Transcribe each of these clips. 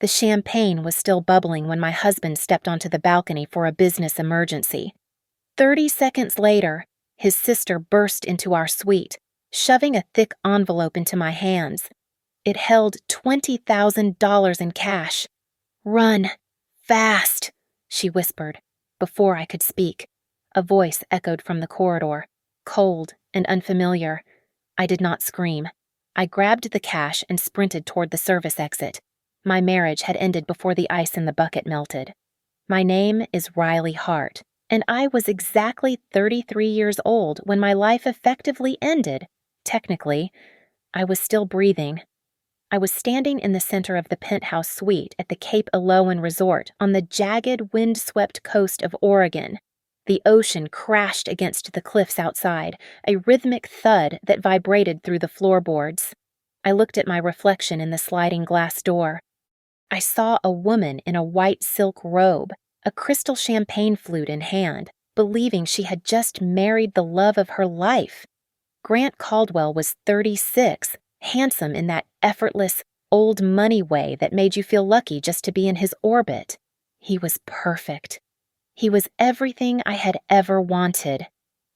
The champagne was still bubbling when my husband stepped onto the balcony for a business emergency. 30 seconds later, his sister burst into our suite, shoving a thick envelope into my hands. It held $20,000 in cash. "Run, fast," she whispered. Before I could speak, a voice echoed from the corridor, cold and unfamiliar. I did not scream. I grabbed the cash and sprinted toward the service exit. My marriage had ended before the ice in the bucket melted. My name is Riley Hart, and I was exactly 33 years old when my life effectively ended. Technically, I was still breathing. I was standing in the center of the penthouse suite at the Cape Eloan Resort on the jagged, wind-swept coast of Oregon. The ocean crashed against the cliffs outside, a rhythmic thud that vibrated through the floorboards. I looked at my reflection in the sliding glass door. I saw a woman in a white silk robe, a crystal champagne flute in hand, believing she had just married the love of her life. Grant Caldwell was 36, handsome in that effortless, old money way that made you feel lucky just to be in his orbit. He was perfect. He was everything I had ever wanted.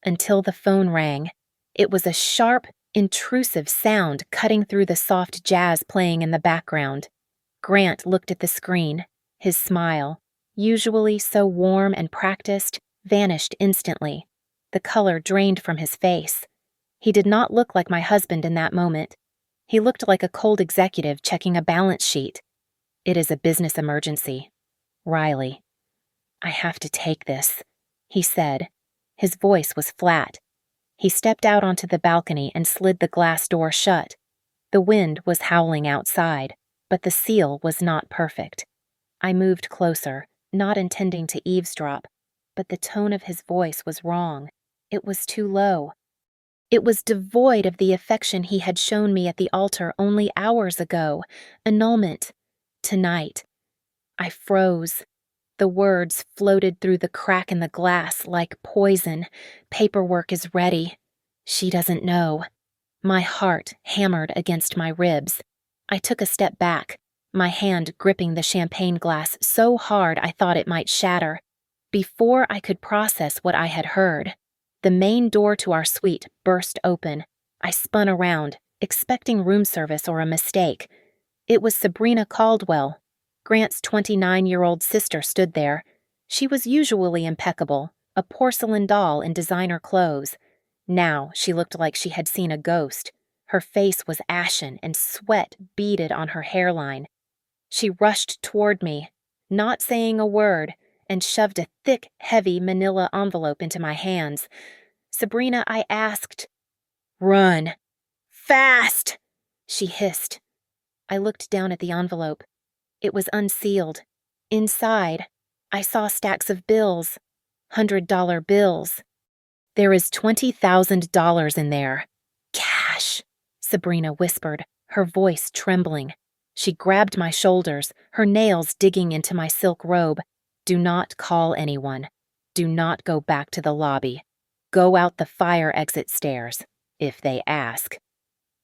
Until the phone rang. It was a sharp, intrusive sound cutting through the soft jazz playing in the background. Grant looked at the screen. His smile, usually so warm and practiced, vanished instantly. The color drained from his face. He did not look like my husband in that moment. He looked like a cold executive checking a balance sheet. "It is a business emergency. Riley. I have to take this," he said. His voice was flat. He stepped out onto the balcony and slid the glass door shut. The wind was howling outside, but the seal was not perfect. I moved closer, not intending to eavesdrop, but the tone of his voice was wrong. It was too low. It was devoid of the affection he had shown me at the altar only hours ago. Annulment. Tonight. I froze. The words floated through the crack in the glass like poison. Paperwork is ready. She doesn't know. My heart hammered against my ribs. I took a step back, my hand gripping the champagne glass so hard I thought it might shatter. Before I could process what I had heard, the main door to our suite burst open. I spun around, expecting room service or a mistake. It was Sabrina Caldwell. Grant's 29-year-old sister stood there. She was usually impeccable, a porcelain doll in designer clothes. Now she looked like she had seen a ghost. Her face was ashen and sweat beaded on her hairline. She rushed toward me, not saying a word, and shoved a thick, heavy manila envelope into my hands. "Sabrina," I asked. "Run. Fast!" she hissed. I looked down at the envelope. It was unsealed. Inside, I saw stacks of bills, $100 bills. "There is $20,000 in there. Cash," Sabrina whispered, her voice trembling. She grabbed my shoulders, her nails digging into my silk robe. "Do not call anyone. Do not go back to the lobby. Go out the fire exit stairs, if they ask.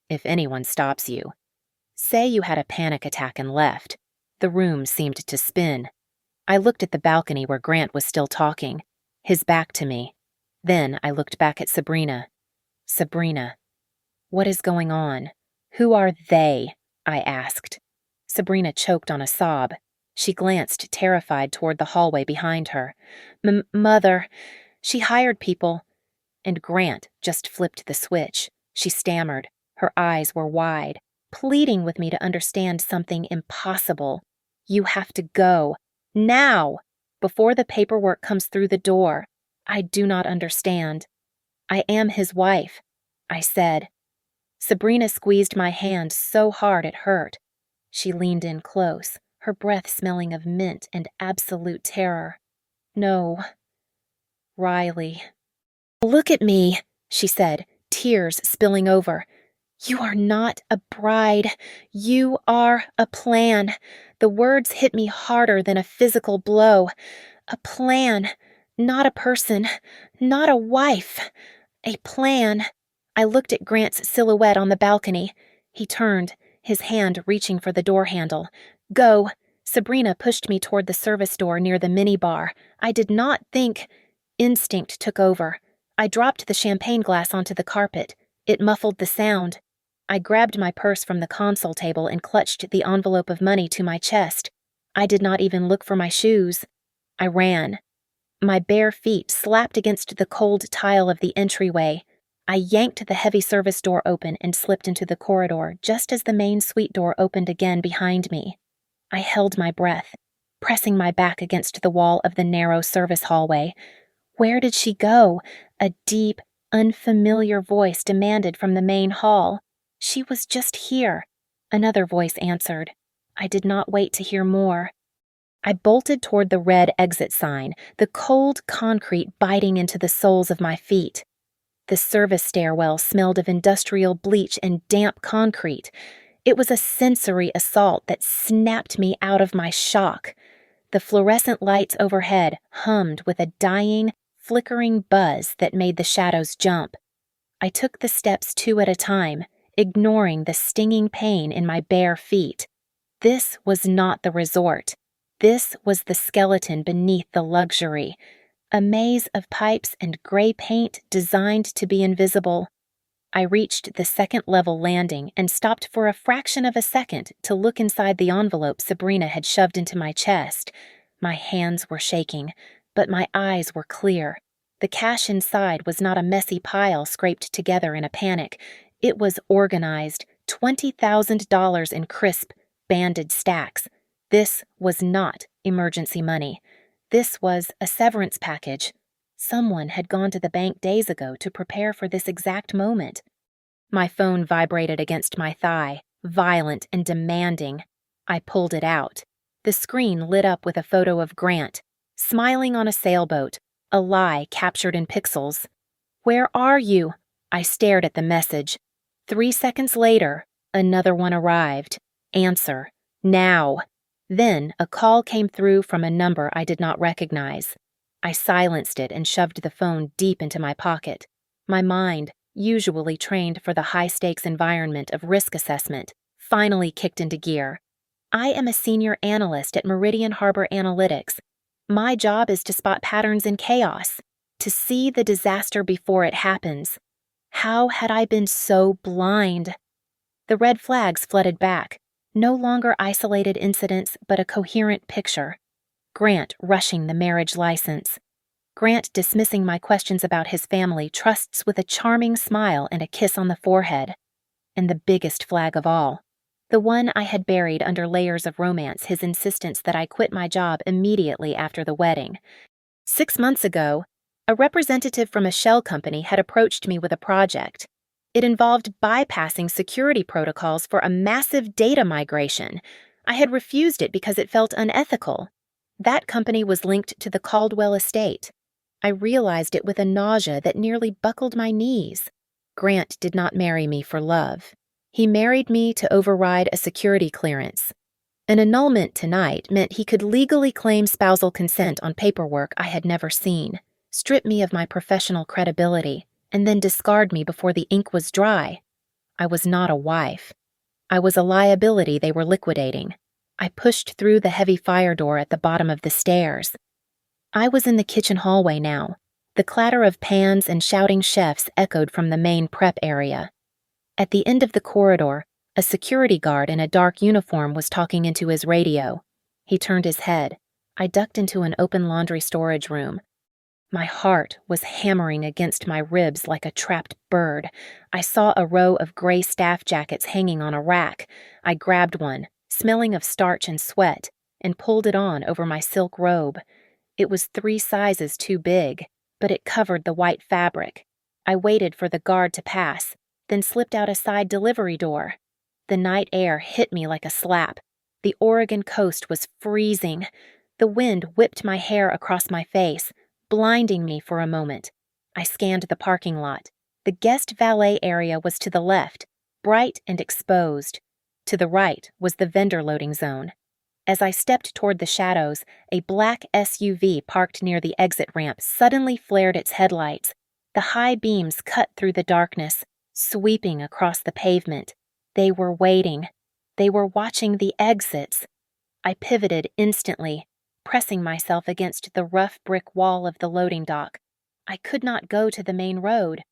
If anyone stops you, say you had a panic attack and left." The room seemed to spin. I looked at the balcony where Grant was still talking, his back to me. Then I looked back at Sabrina. "Sabrina, what is going on? Who are they?" I asked. Sabrina choked on a sob. She glanced terrified toward the hallway behind her. Mother, she hired people." And Grant just flipped the switch. She stammered. Her eyes were wide, pleading with me to understand something impossible. "You have to go. Now! Before the paperwork comes through the door. I do not understand. I am his wife," I said. Sabrina squeezed my hand so hard it hurt. She leaned in close, her breath smelling of mint and absolute terror. "No. Riley." "Look at me," she said, tears spilling over. "You are not a bride. You are a plan." The words hit me harder than a physical blow. A plan, not a person, not a wife. A plan. I looked at Grant's silhouette on the balcony. He turned, his hand reaching for the door handle. "Go. Sabrina pushed me toward the service door near the minibar. I did not think. Instinct took over. I dropped the champagne glass onto the carpet. It muffled the sound. I grabbed my purse from the console table and clutched the envelope of money to my chest. I did not even look for my shoes. I ran. My bare feet slapped against the cold tile of the entryway. I yanked the heavy service door open and slipped into the corridor just as the main suite door opened again behind me. I held my breath, pressing my back against the wall of the narrow service hallway. Where did she go? A deep, unfamiliar voice demanded from the main hall. She was just here. Another voice answered. I did not wait to hear more. I bolted toward the red exit sign, the cold concrete biting into the soles of my feet. The service stairwell smelled of industrial bleach and damp concrete. It was a sensory assault that snapped me out of my shock. The fluorescent lights overhead hummed with a dying, flickering buzz that made the shadows jump. I took the steps 2 at a time, ignoring the stinging pain in my bare feet. This was not the resort. This was the skeleton beneath the luxury. A maze of pipes and gray paint designed to be invisible. I reached the second-level landing and stopped for a fraction of a second to look inside the envelope Sabrina had shoved into my chest. My hands were shaking, but my eyes were clear. The cash inside was not a messy pile scraped together in a panic. It was organized, $20,000 in crisp, banded stacks. This was not emergency money. This was a severance package. Someone had gone to the bank days ago to prepare for this exact moment. My phone vibrated against my thigh, violent and demanding. I pulled it out. The screen lit up with a photo of Grant, smiling on a sailboat, a lie captured in pixels. "Where are you?" I stared at the message. 3 seconds later, another one arrived. "Answer. Now." Then a call came through from a number I did not recognize. I silenced it and shoved the phone deep into my pocket. My mind, usually trained for the high-stakes environment of risk assessment, finally kicked into gear. I am a senior analyst at Meridian Harbor Analytics. My job is to spot patterns in chaos, to see the disaster before it happens. How had I been so blind? The red flags flooded back, no longer isolated incidents, but a coherent picture. Grant rushing the marriage license. Grant dismissing my questions about his family trusts with a charming smile and a kiss on the forehead. And the biggest flag of all, the one I had buried under layers of romance, his insistence that I quit my job immediately after the wedding. 6 months ago, a representative from a shell company had approached me with a project. It involved bypassing security protocols for a massive data migration. I had refused it because it felt unethical. That company was linked to the Caldwell estate. I realized it with a nausea that nearly buckled my knees. Grant did not marry me for love. He married me to override a security clearance. An annulment tonight meant he could legally claim spousal consent on paperwork I had never seen, strip me of my professional credibility, and then discard me before the ink was dry. I was not a wife. I was a liability they were liquidating. I pushed through the heavy fire door at the bottom of the stairs. I was in the kitchen hallway now. The clatter of pans and shouting chefs echoed from the main prep area. At the end of the corridor, a security guard in a dark uniform was talking into his radio. He turned his head. I ducked into an open laundry storage room. My heart was hammering against my ribs like a trapped bird. I saw a row of gray staff jackets hanging on a rack. I grabbed one, smelling of starch and sweat, and pulled it on over my silk robe. It was 3 sizes too big, but it covered the white fabric. I waited for the guard to pass, then slipped out a side delivery door. The night air hit me like a slap. The Oregon coast was freezing. The wind whipped my hair across my face, blinding me for a moment. I scanned the parking lot. The guest valet area was to the left, bright and exposed. To the right was the vendor loading zone. As I stepped toward the shadows, a black SUV parked near the exit ramp suddenly flared its headlights. The high beams cut through the darkness, sweeping across the pavement. They were waiting. They were watching the exits. I pivoted instantly, pressing myself against the rough brick wall of the loading dock. I could not go to the main road.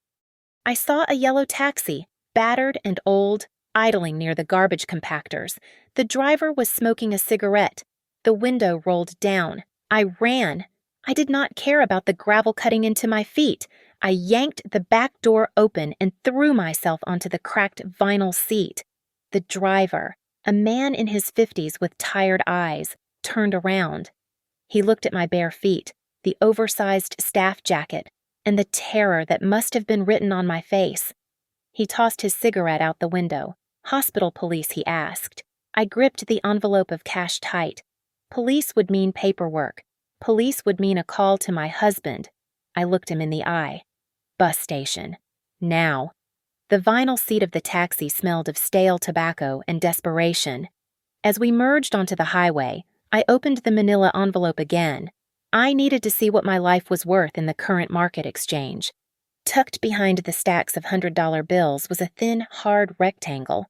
I saw a yellow taxi, battered and old, idling near the garbage compactors. The driver was smoking a cigarette. The window rolled down. I ran. I did not care about the gravel cutting into my feet. I yanked the back door open and threw myself onto the cracked vinyl seat. The driver, a man in his 50s with tired eyes, turned around. He looked at my bare feet, the oversized staff jacket, and the terror that must have been written on my face. He tossed his cigarette out the window. "Hospital police," he asked. I gripped the envelope of cash tight. Police would mean paperwork. Police would mean a call to my husband. I looked him in the eye. Bus station. Now. The vinyl seat of the taxi smelled of stale tobacco and desperation. As we merged onto the highway, I opened the manila envelope again. I needed to see what my life was worth in the current market exchange. Tucked behind the stacks of $100 bills was a thin, hard rectangle.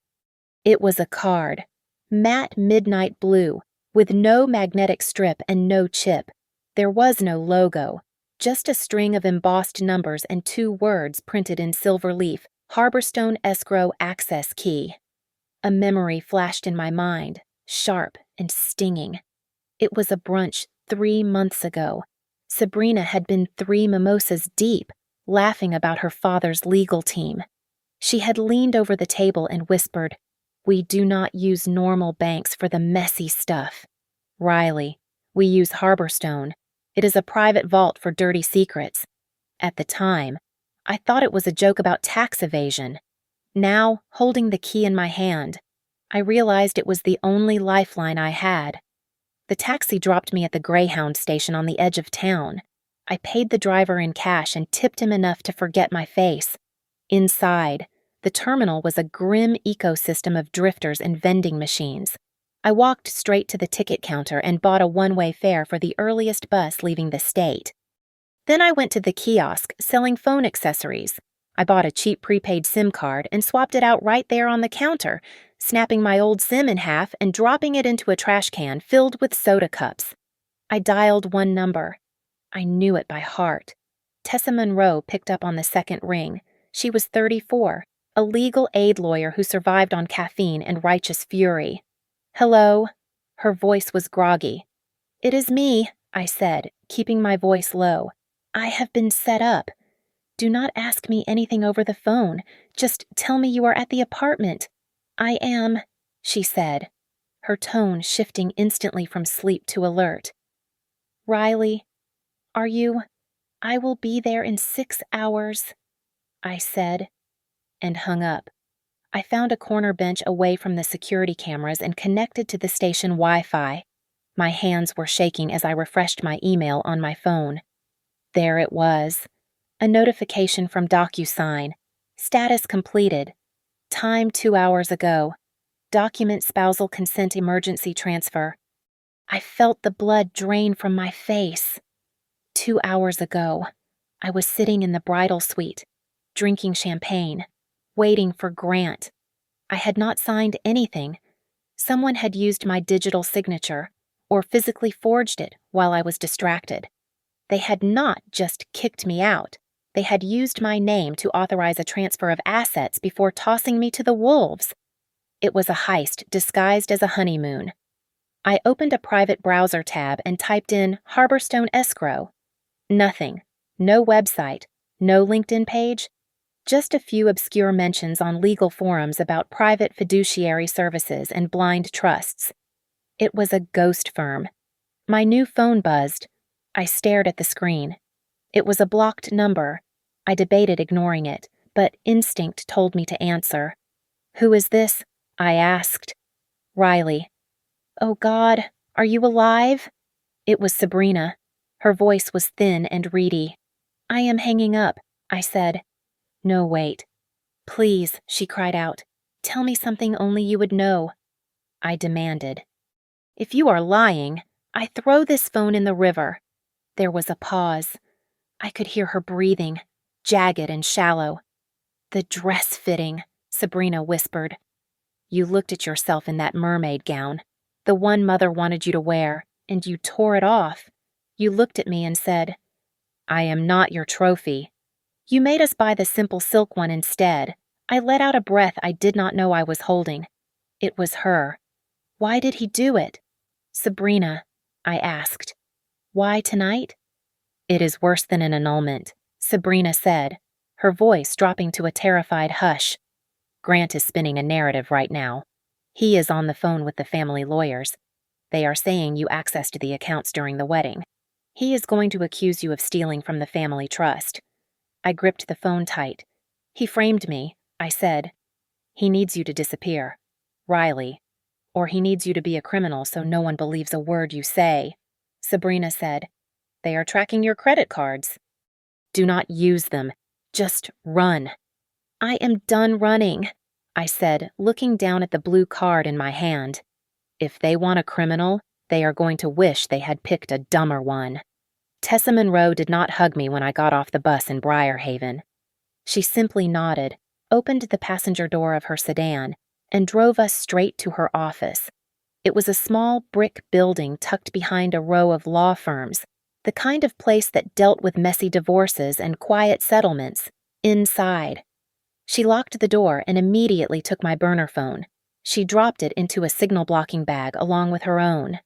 It was a card, matte midnight blue, with no magnetic strip and no chip. There was no logo, just a string of embossed numbers and 2 words printed in silver leaf: Harborstone Escrow Access Key. A memory flashed in my mind, sharp and stinging. It was a brunch 3 months ago. Sabrina had been 3 mimosas deep, laughing about her father's legal team. She had leaned over the table and whispered, "We do not use normal banks for the messy stuff. Riley, we use Harborstone. It is a private vault for dirty secrets." At the time, I thought it was a joke about tax evasion. Now, holding the key in my hand, I realized it was the only lifeline I had. The taxi dropped me at the Greyhound station on the edge of town. I paid the driver in cash and tipped him enough to forget my face. Inside, the terminal was a grim ecosystem of drifters and vending machines. I walked straight to the ticket counter and bought a one-way fare for the earliest bus leaving the state. Then I went to the kiosk selling phone accessories. I bought a cheap prepaid SIM card and swapped it out right there on the counter, snapping my old SIM in half and dropping it into a trash can filled with soda cups. I dialed one number. I knew it by heart. Tessa Monroe picked up on the second ring. She was 34, a legal aid lawyer who survived on caffeine and righteous fury. "Hello?" Her voice was groggy. "It is me," I said, keeping my voice low. "I have been set up. Do not ask me anything over the phone. Just tell me you are at the apartment." "I am," she said, her tone shifting instantly from sleep to alert. "Riley, are you? I will be there in 6 hours," I said, and hung up. I found a corner bench away from the security cameras and connected to the station Wi-Fi. My hands were shaking as I refreshed my email on my phone. There it was. A notification from DocuSign. Status completed. Time 2 hours ago. Document spousal consent emergency transfer. I felt the blood drain from my face. 2 hours ago, I was sitting in the bridal suite, drinking champagne, waiting for Grant. I had not signed anything. Someone had used my digital signature, or physically forged it while I was distracted. They had not just kicked me out. They had used my name to authorize a transfer of assets before tossing me to the wolves. It was a heist disguised as a honeymoon. I opened a private browser tab and typed in Harborstone Escrow. Nothing. No website. No LinkedIn page. Just a few obscure mentions on legal forums about private fiduciary services and blind trusts. It was a ghost firm. My new phone buzzed. I stared at the screen. It was a blocked number. I debated ignoring it, but instinct told me to answer. "Who is this?" I asked. "Riley." "Oh God, are you alive?" It was Sabrina. Her voice was thin and reedy. "I am hanging up," I said. "No, wait. Please," she cried out. "Tell me something only you would know." I demanded. "If you are lying, I throw this phone in the river." There was a pause. I could hear her breathing, jagged and shallow. "The dress fitting," Sabrina whispered. "You looked at yourself in that mermaid gown." The one Mother wanted you to wear, and you tore it off. You looked at me and said, "I am not your trophy." You made us buy the simple silk one instead. I let out a breath I did not know I was holding. It was her. Why did he do it? Sabrina, I asked. Why tonight? It is worse than an annulment, Sabrina said, her voice dropping to a terrified hush. Grant is spinning a narrative right now. He is on the phone with the family lawyers. They are saying you accessed the accounts during the wedding. He is going to accuse you of stealing from the family trust. I gripped the phone tight. He framed me, I said. He needs you to disappear. Riley. Or he needs you to be a criminal so no one believes a word you say. Sabrina said. They are tracking your credit cards. Do not use them. Just run. I am done running, I said, looking down at the blue card in my hand. If they want a criminal, they are going to wish they had picked a dumber one. Tessa Monroe did not hug me when I got off the bus in Briarhaven. She simply nodded, opened the passenger door of her sedan, and drove us straight to her office. It was a small brick building tucked behind a row of law firms, the kind of place that dealt with messy divorces and quiet settlements, inside. She locked the door and immediately took my burner phone. She dropped it into a signal-blocking bag along with her own.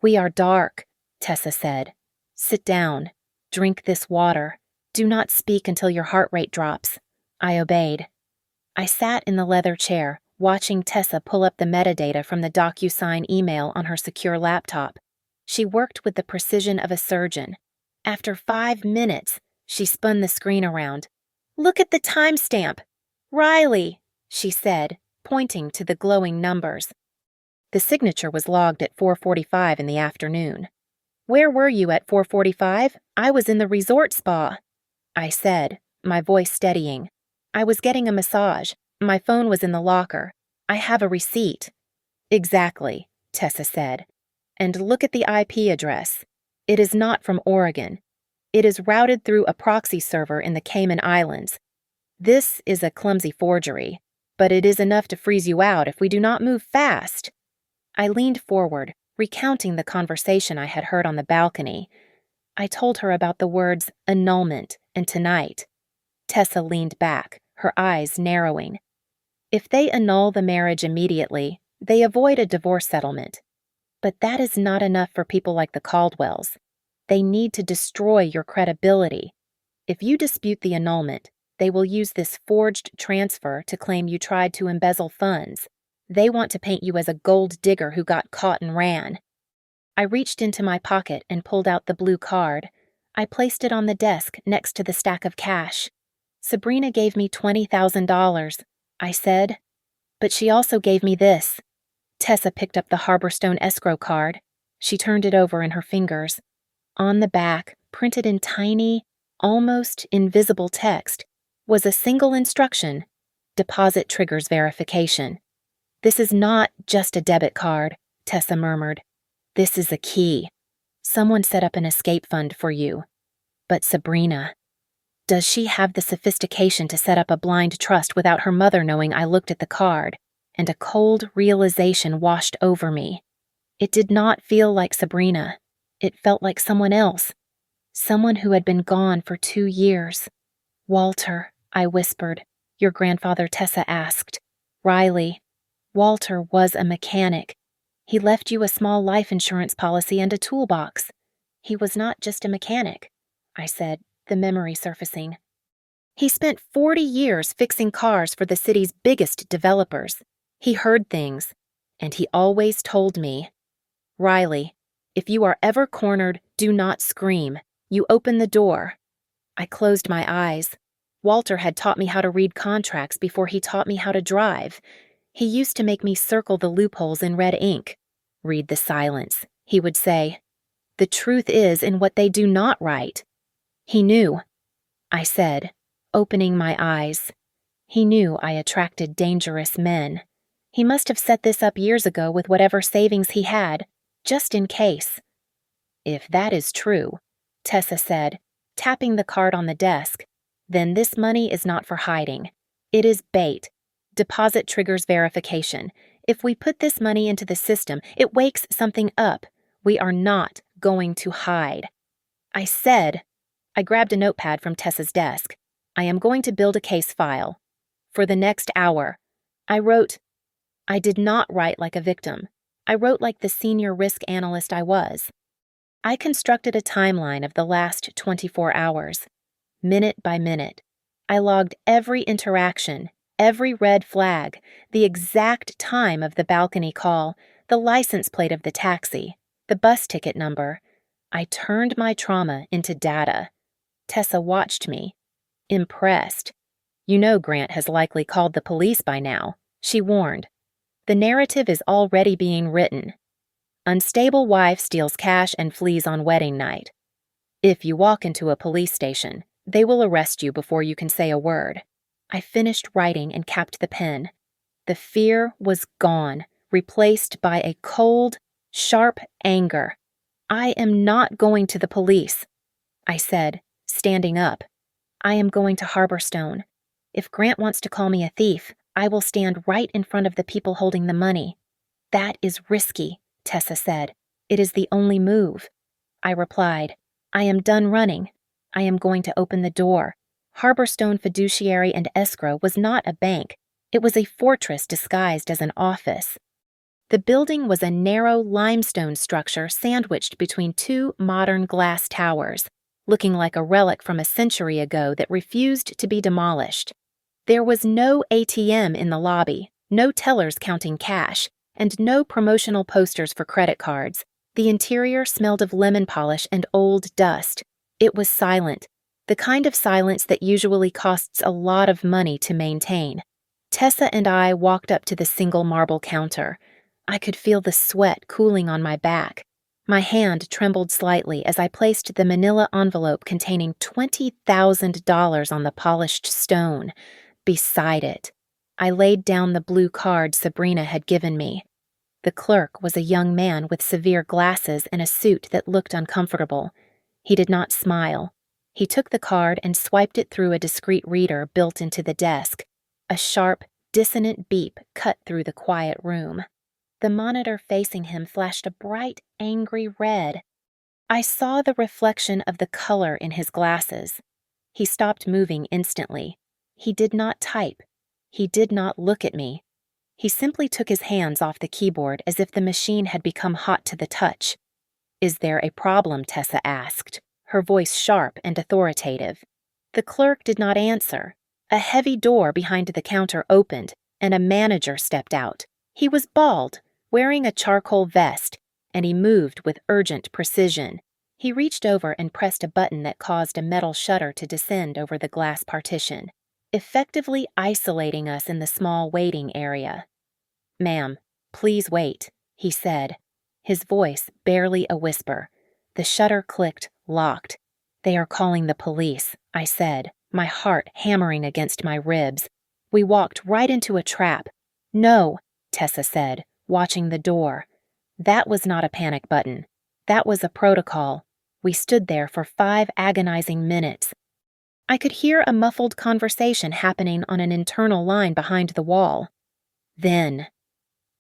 We are dark, Tessa said. Sit down. Drink this water. Do not speak until your heart rate drops. I obeyed. I sat in the leather chair, watching Tessa pull up the metadata from the DocuSign email on her secure laptop. She worked with the precision of a surgeon. After 5 minutes, she spun the screen around. Look at the timestamp. Riley, she said, pointing to the glowing numbers. The signature was logged at 4:45 in the afternoon. Where were you at 4:45? I was in the resort spa, I said, my voice steadying. I was getting a massage. My phone was in the locker. I have a receipt. Exactly, Tessa said. And look at the IP address. It is not from Oregon. It is routed through a proxy server in the Cayman Islands. This is a clumsy forgery, but it is enough to freeze you out if we do not move fast. I leaned forward, recounting the conversation I had heard on the balcony. I told her about the words annulment and tonight. Tessa leaned back, her eyes narrowing. If they annul the marriage immediately, they avoid a divorce settlement. But that is not enough for people like the Caldwells. They need to destroy your credibility. If you dispute the annulment, they will use this forged transfer to claim you tried to embezzle funds. They want to paint you as a gold digger who got caught and ran. I reached into my pocket and pulled out the blue card. I placed it on the desk next to the stack of cash. Sabrina gave me $20,000, I said. But she also gave me this. Tessa picked up the Harborstone escrow card. She turned it over in her fingers. On the back, printed in tiny, almost invisible text, was a single instruction: deposit triggers verification. This is not just a debit card, Tessa murmured. This is a key. Someone set up an escape fund for you. But Sabrina, does she have the sophistication to set up a blind trust without her mother knowing I looked at the card? And a cold realization washed over me. It did not feel like Sabrina. It felt like someone else. Someone who had been gone for 2 years. Walter, I whispered. Your grandfather, Tessa asked. Riley. Walter was a mechanic. He left you a small life insurance policy and a toolbox. He was not just a mechanic, I said, the memory surfacing. He spent 40 years fixing cars for the city's biggest developers. He heard things, and he always told me, Riley, if you are ever cornered, do not scream. You open the door. I closed my eyes. Walter had taught me how to read contracts before he taught me how to drive. He used to make me circle the loopholes in red ink. Read the silence, he would say. The truth is in what they do not write. He knew, I said, opening my eyes. He knew I attracted dangerous men. He must have set this up years ago with whatever savings he had, just in case. If that is true, Tessa said, tapping the card on the desk, then this money is not for hiding. It is bait. Deposit triggers verification. If we put this money into the system, it wakes something up. We are not going to hide. I grabbed a notepad from Tessa's desk. I am going to build a case file. For the next hour, I did not write like a victim. I wrote like the senior risk analyst I was. I constructed a timeline of the last 24 hours, minute by minute. I logged every interaction, every red flag, the exact time of the balcony call, the license plate of the taxi, the bus ticket number. I turned my trauma into data. Tessa watched me, impressed. You know Grant has likely called the police by now, she warned. The narrative is already being written. Unstable wife steals cash and flees on wedding night. If you walk into a police station, they will arrest you before you can say a word. I finished writing and capped the pen. The fear was gone, replaced by a cold, sharp anger. I am not going to the police, I said, standing up. I am going to Harborstone. If Grant wants to call me a thief, I will stand right in front of the people holding the money. That is risky, Tessa said. It is the only move. I replied, I am done running. I am going to open the door. Harborstone Fiduciary and Escrow was not a bank. It was a fortress disguised as an office. The building was a narrow limestone structure sandwiched between two modern glass towers, looking like a relic from a century ago that refused to be demolished. There was no ATM in the lobby, no tellers counting cash, and no promotional posters for credit cards. The interior smelled of lemon polish and old dust. It was silent, the kind of silence that usually costs a lot of money to maintain. Tessa and I walked up to the single marble counter. I could feel the sweat cooling on my back. My hand trembled slightly as I placed the manila envelope containing $20,000 on the polished stone. Beside it, I laid down the blue card Sabrina had given me. The clerk was a young man with severe glasses and a suit that looked uncomfortable. He did not smile. He took the card and swiped it through a discreet reader built into the desk. A sharp, dissonant beep cut through the quiet room. The monitor facing him flashed a bright, angry red. I saw the reflection of the color in his glasses. He stopped moving instantly. He did not type. He did not look at me. He simply took his hands off the keyboard as if the machine had become hot to the touch. Is there a problem? Tessa asked, her voice sharp and authoritative. The clerk did not answer. A heavy door behind the counter opened, and a manager stepped out. He was bald, wearing a charcoal vest, and he moved with urgent precision. He reached over and pressed a button that caused a metal shutter to descend over the glass partition, effectively isolating us in the small waiting area. Ma'am, please wait, he said, his voice barely a whisper. The shutter clicked, locked. They are calling the police, I said, my heart hammering against my ribs. We walked right into a trap. No, Tessa said, watching the door. That was not a panic button. That was a protocol. We stood there for 5 agonizing minutes. I could hear a muffled conversation happening on an internal line behind the wall. Then,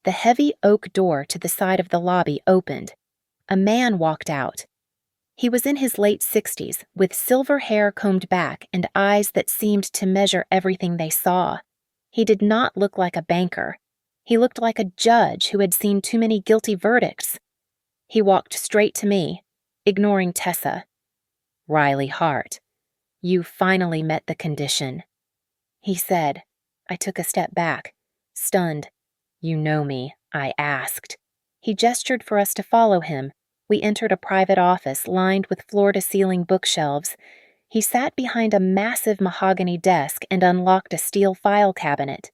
the heavy oak door to the side of the lobby opened. A man walked out. He was in his late 60s, with silver hair combed back and eyes that seemed to measure everything they saw. He did not look like a banker. He looked like a judge who had seen too many guilty verdicts. He walked straight to me, ignoring Tessa. Riley Hart, you finally met the condition, he said. I took a step back, stunned. You know me, I asked. He gestured for us to follow him. We entered a private office lined with floor-to-ceiling bookshelves. He sat behind a massive mahogany desk and unlocked a steel file cabinet.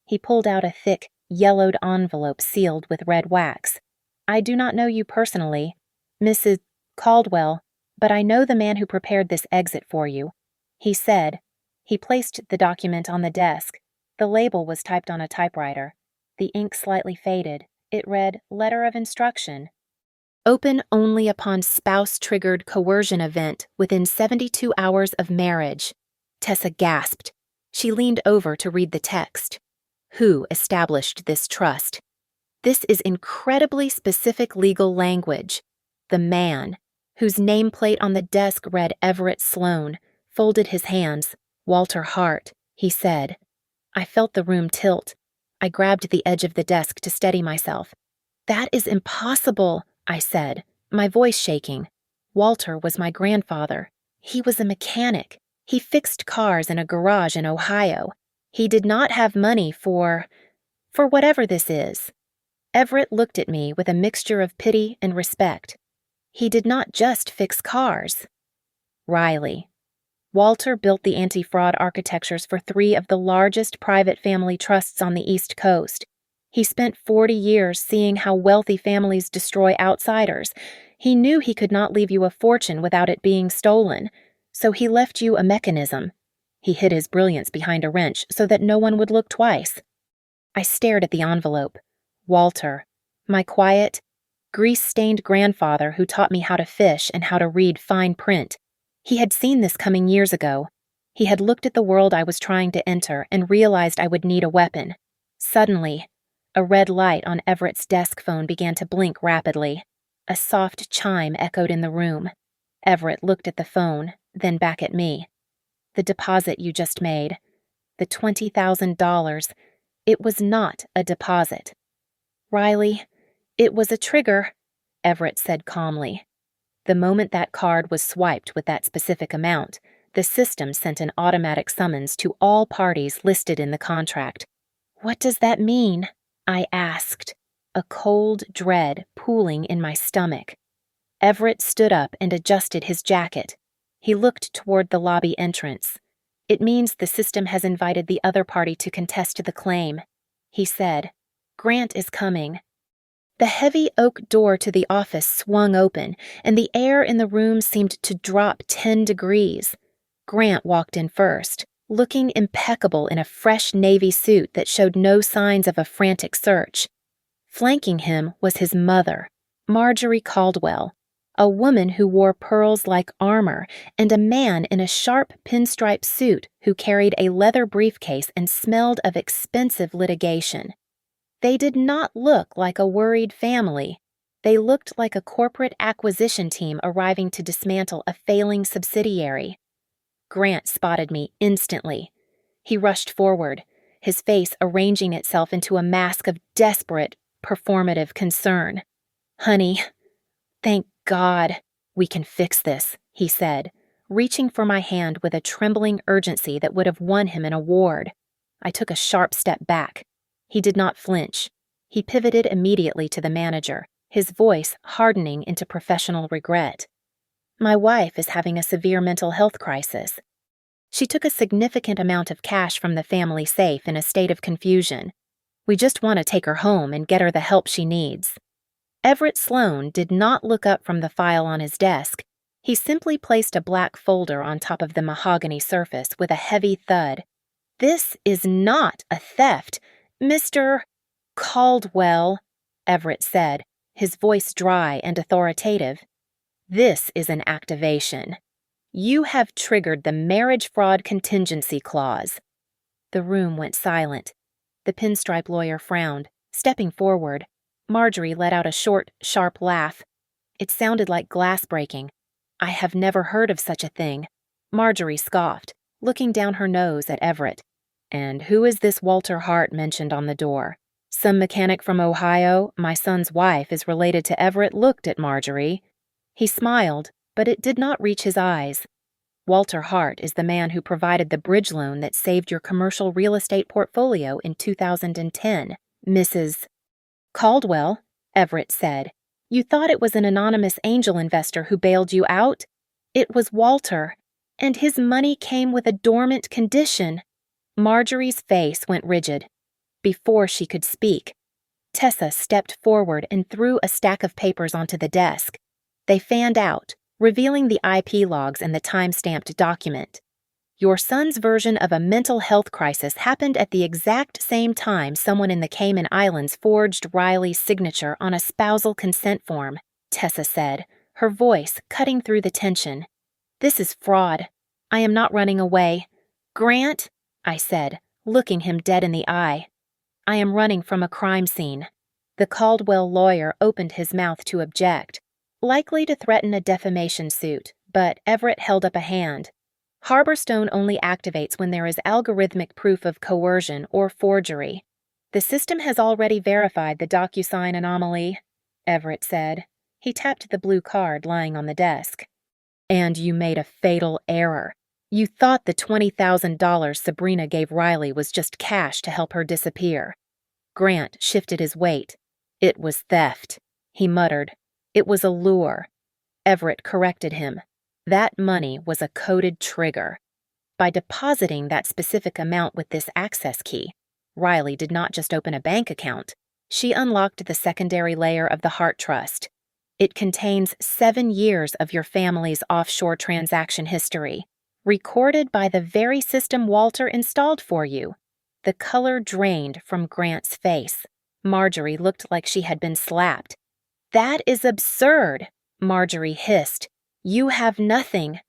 He pulled out a thick, yellowed envelope sealed with red wax. I do not know you personally, Mrs. Caldwell, but I know the man who prepared this exit for you, he said. He placed the document on the desk. The label was typed on a typewriter. The ink slightly faded. It read, Letter of Instruction. Open only upon spouse-triggered coercion event within 72 hours of marriage. Tessa gasped. She leaned over to read the text. Who established this trust? This is incredibly specific legal language. The man, whose nameplate on the desk read Everett Sloan, folded his hands. Walter Hart, he said. I felt the room tilt. I grabbed the edge of the desk to steady myself. That is impossible, I said, my voice shaking. Walter was my grandfather. He was a mechanic. He fixed cars in a garage in Ohio. He did not have money for whatever this is. Everett looked at me with a mixture of pity and respect. He did not just fix cars. Riley. Walter built the anti-fraud architectures for 3 of the largest private family trusts on the East Coast. He spent 40 years seeing how wealthy families destroy outsiders. He knew he could not leave you a fortune without it being stolen, so he left you a mechanism. He hid his brilliance behind a wrench so that no one would look twice. I stared at the envelope. Walter, my quiet, grease-stained grandfather who taught me how to fish and how to read fine print. He had seen this coming years ago. He had looked at the world I was trying to enter and realized I would need a weapon. Suddenly, a red light on Everett's desk phone began to blink rapidly. A soft chime echoed in the room. Everett looked at the phone, then back at me. The deposit you just made. The $20,000. It was not a deposit. Riley, it was a trigger, Everett said calmly. The moment that card was swiped with that specific amount, the system sent an automatic summons to all parties listed in the contract. What does that mean? I asked, a cold dread pooling in my stomach. Everett stood up and adjusted his jacket. He looked toward the lobby entrance. It means the system has invited the other party to contest the claim, he said. Grant is coming. The heavy oak door to the office swung open, and the air in the room seemed to drop 10 degrees. Grant walked in first, looking impeccable in a fresh navy suit that showed no signs of a frantic search. Flanking him was his mother, Marjorie Caldwell, a woman who wore pearls like armor, and a man in a sharp pinstripe suit who carried a leather briefcase and smelled of expensive litigation. They did not look like a worried family. They looked like a corporate acquisition team arriving to dismantle a failing subsidiary. Grant spotted me instantly. He rushed forward, his face arranging itself into a mask of desperate, performative concern. Honey, thank God, we can fix this, he said, reaching for my hand with a trembling urgency that would have won him an award. I took a sharp step back. He did not flinch. He pivoted immediately to the manager, his voice hardening into professional regret. My wife is having a severe mental health crisis. She took a significant amount of cash from the family safe in a state of confusion. We just want to take her home and get her the help she needs. Everett Sloan did not look up from the file on his desk. He simply placed a black folder on top of the mahogany surface with a heavy thud. This is not a theft, Mr. Caldwell, Everett said, his voice dry and authoritative. This is an activation. You have triggered the marriage fraud contingency clause. The room went silent. The pinstripe lawyer frowned. Stepping forward, Marjorie let out a short, sharp laugh. It sounded like glass breaking. I have never heard of such a thing. Marjorie scoffed, looking down her nose at Everett. And who is this Walter Hart mentioned on the door? Some mechanic from Ohio, my son's wife, is related to Everett. Looked at Marjorie. He smiled, but it did not reach his eyes. Walter Hart is the man who provided the bridge loan that saved your commercial real estate portfolio in 2010. Mrs. Caldwell, Everett said. You thought it was an anonymous angel investor who bailed you out? It was Walter, and his money came with a dormant condition. Marjorie's face went rigid. Before she could speak, Tessa stepped forward and threw a stack of papers onto the desk. They fanned out, revealing the IP logs and the time-stamped document. Your son's version of a mental health crisis happened at the exact same time someone in the Cayman Islands forged Riley's signature on a spousal consent form, Tessa said, her voice cutting through the tension. This is fraud. I am not running away. Grant, I said, looking him dead in the eye. I am running from a crime scene. The Caldwell lawyer opened his mouth to object, likely to threaten a defamation suit, but Everett held up a hand. Harborstone only activates when there is algorithmic proof of coercion or forgery. The system has already verified the DocuSign anomaly, Everett said. He tapped the blue card lying on the desk. And you made a fatal error. You thought the $20,000 Sabrina gave Riley was just cash to help her disappear. Grant shifted his weight. It was theft, he muttered. It was a lure. Everett corrected him. That money was a coded trigger. By depositing that specific amount with this access key, Riley did not just open a bank account. She unlocked the secondary layer of the Heart Trust. It contains 7 years of your family's offshore transaction history, recorded by the very system Walter installed for you. The color drained from Grant's face. Marjorie looked like she had been slapped. That is absurd, Marjorie hissed. You have nothing.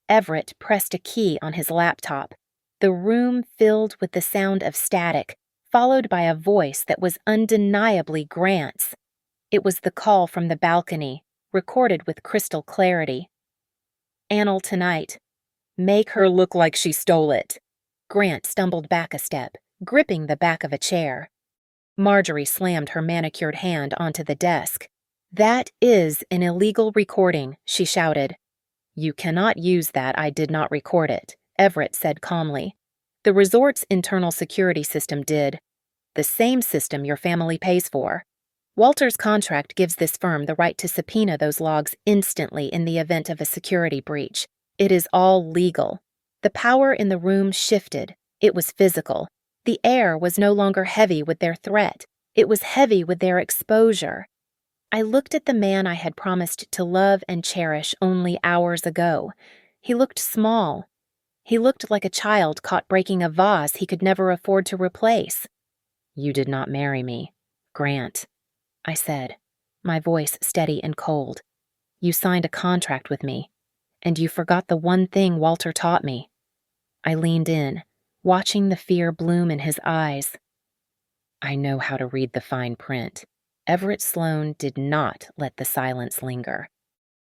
Everett pressed a key on his laptop. The room filled with the sound of static, followed by a voice that was undeniably Grant's. It was the call from the balcony, recorded with crystal clarity. Annal tonight. Make her look like she stole it. Grant stumbled back a step, gripping the back of a chair. Marjorie slammed her manicured hand onto the desk. That is an illegal recording, she shouted. You cannot use that. I did not record it, Everett said calmly. The resort's internal security system did. The same system your family pays for. Walter's contract gives this firm the right to subpoena those logs instantly in the event of a security breach. It is all legal. The power in the room shifted. It was physical. The air was no longer heavy with their threat. It was heavy with their exposure. I looked at the man I had promised to love and cherish only hours ago. He looked small. He looked like a child caught breaking a vase he could never afford to replace. You did not marry me, Grant, I said, my voice steady and cold. You signed a contract with me, and you forgot the one thing Walter taught me. I leaned in, watching the fear bloom in his eyes. I know how to read the fine print. Everett Sloane did not let the silence linger.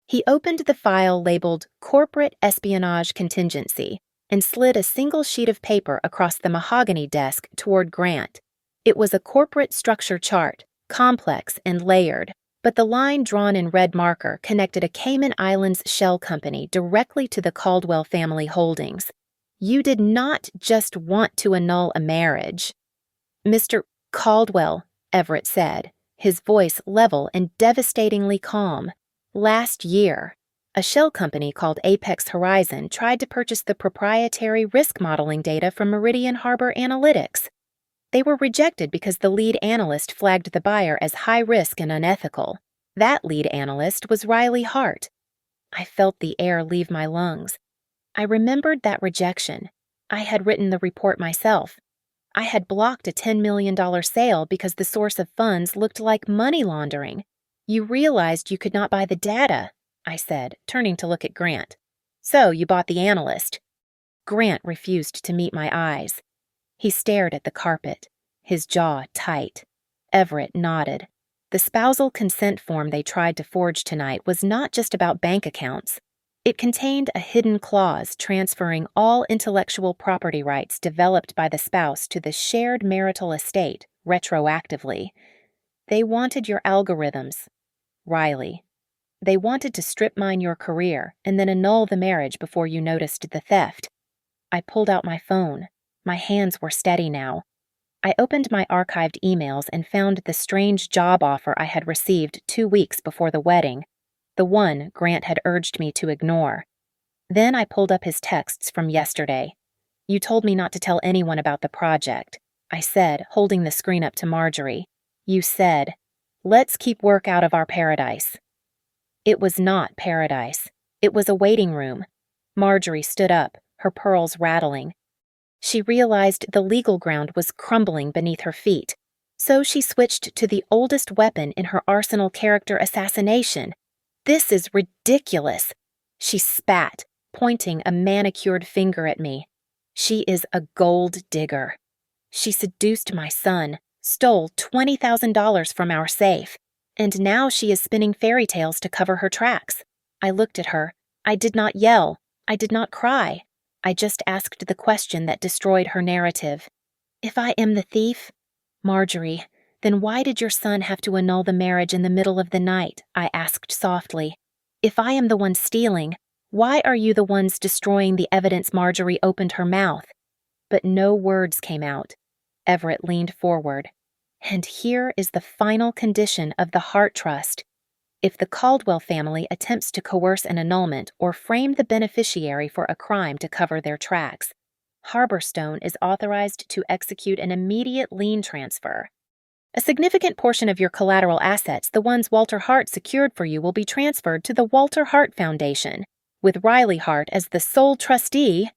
He opened the file labeled Corporate Espionage Contingency and slid a single sheet of paper across the mahogany desk toward Grant. It was a corporate structure chart, complex and layered, but the line drawn in red marker connected a Cayman Islands shell company directly to the Caldwell family holdings. You did not just want to annul a marriage. Mr. Caldwell, Everett said, his voice level and devastatingly calm. Last year, a shell company called Apex Horizon tried to purchase the proprietary risk modeling data from Meridian Harbor Analytics. They were rejected because the lead analyst flagged the buyer as high risk and unethical. That lead analyst was Riley Hart. I felt the air leave my lungs. I remembered that rejection. I had written the report myself. I had blocked a $10 million sale because the source of funds looked like money laundering. You realized you could not buy the data, I said, turning to look at Grant. So you bought the analyst. Grant refused to meet my eyes. He stared at the carpet, his jaw tight. Everett nodded. The spousal consent form they tried to forge tonight was not just about bank accounts. It contained a hidden clause transferring all intellectual property rights developed by the spouse to the shared marital estate retroactively. They wanted your algorithms, Riley. They wanted to strip mine your career and then annul the marriage before you noticed the theft. I pulled out my phone. My hands were steady now. I opened my archived emails and found the strange job offer I had received 2 weeks before the wedding, the one Grant had urged me to ignore. Then I pulled up his texts from yesterday. You told me not to tell anyone about the project, I said, holding the screen up to Marjorie. You said, let's keep work out of our paradise. It was not paradise. It was a waiting room. Marjorie stood up, her pearls rattling. She realized the legal ground was crumbling beneath her feet, so she switched to the oldest weapon in her arsenal: character assassination. This is ridiculous. She spat, pointing a manicured finger at me. She is a gold digger. She seduced my son, stole $20,000 from our safe, and now she is spinning fairy tales to cover her tracks. I looked at her. I did not yell. I did not cry. I just asked the question that destroyed her narrative. If I am the thief, Marjorie, then why did your son have to annul the marriage in the middle of the night? I asked softly. If I am the one stealing, why are you the ones destroying the evidence? Marjorie opened her mouth, but no words came out. Everett leaned forward. And here is the final condition of the Hart Trust. If the Caldwell family attempts to coerce an annulment or frame the beneficiary for a crime to cover their tracks, Harborstone is authorized to execute an immediate lien transfer. A significant portion of your collateral assets, the ones Walter Hart secured for you, will be transferred to the Walter Hart Foundation, with Riley Hart as the sole trustee.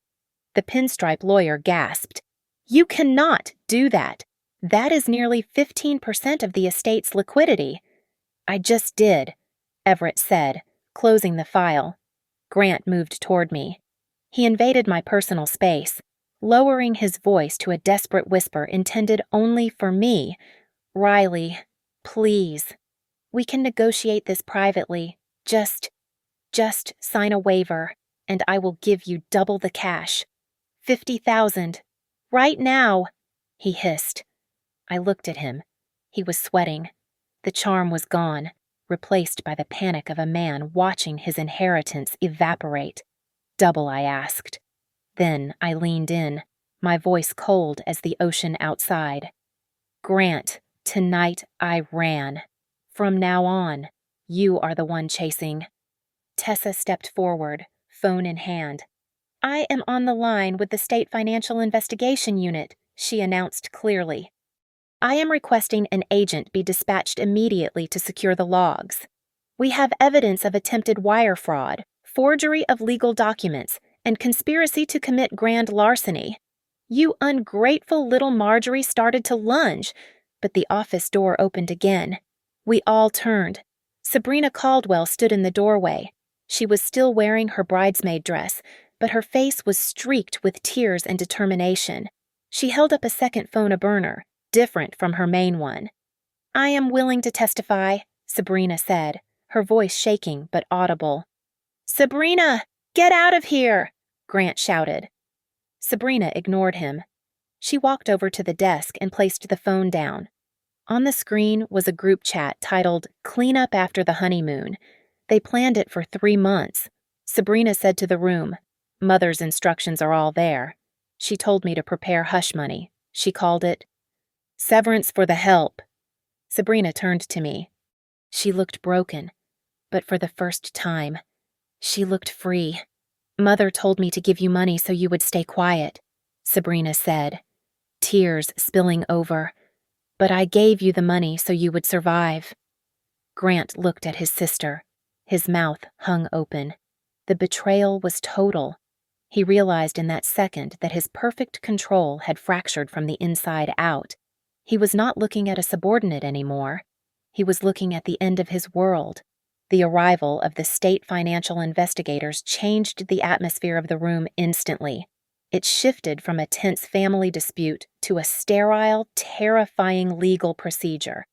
The pinstripe lawyer gasped. You cannot do that. That is nearly 15% of the estate's liquidity. I just did, Everett said, closing the file. Grant moved toward me. He invaded my personal space, lowering his voice to a desperate whisper intended only for me. Riley, please. We can negotiate this privately. Just sign a waiver, and I will give you double the cash. 50,000. Right now, he hissed. I looked at him. He was sweating. The charm was gone, replaced by the panic of a man watching his inheritance evaporate. Double, I asked. Then I leaned in, my voice cold as the ocean outside. Grant, tonight I ran. From now on, you are the one chasing. Tessa stepped forward, phone in hand. I am on the line with the State Financial Investigation Unit, she announced clearly. I am requesting an agent be dispatched immediately to secure the logs. We have evidence of attempted wire fraud, forgery of legal documents, and conspiracy to commit grand larceny. You ungrateful little Marjorie started to lunge, but the office door opened again. We all turned. Sabrina Caldwell stood in the doorway. She was still wearing her bridesmaid dress, but her face was streaked with tears and determination. She held up a second phone, a burner, different from her main one. I am willing to testify, Sabrina said, her voice shaking but audible. Sabrina, get out of here, Grant shouted. Sabrina ignored him. She walked over to the desk and placed the phone down. On the screen was a group chat titled Clean Up After the Honeymoon. They planned it for 3 months. Sabrina said to the room, Mother's instructions are all there. She told me to prepare hush money. She called it severance for the help. Sabrina turned to me. She looked broken, but for the first time, she looked free. Mother told me to give you money so you would stay quiet, Sabrina said, tears spilling over. But I gave you the money so you would survive. Grant looked at his sister. His mouth hung open. The betrayal was total. He realized in that second that his perfect control had fractured from the inside out. He was not looking at a subordinate anymore. He was looking at the end of his world. The arrival of the state financial investigators changed the atmosphere of the room instantly. It shifted from a tense family dispute to a sterile, terrifying legal procedure.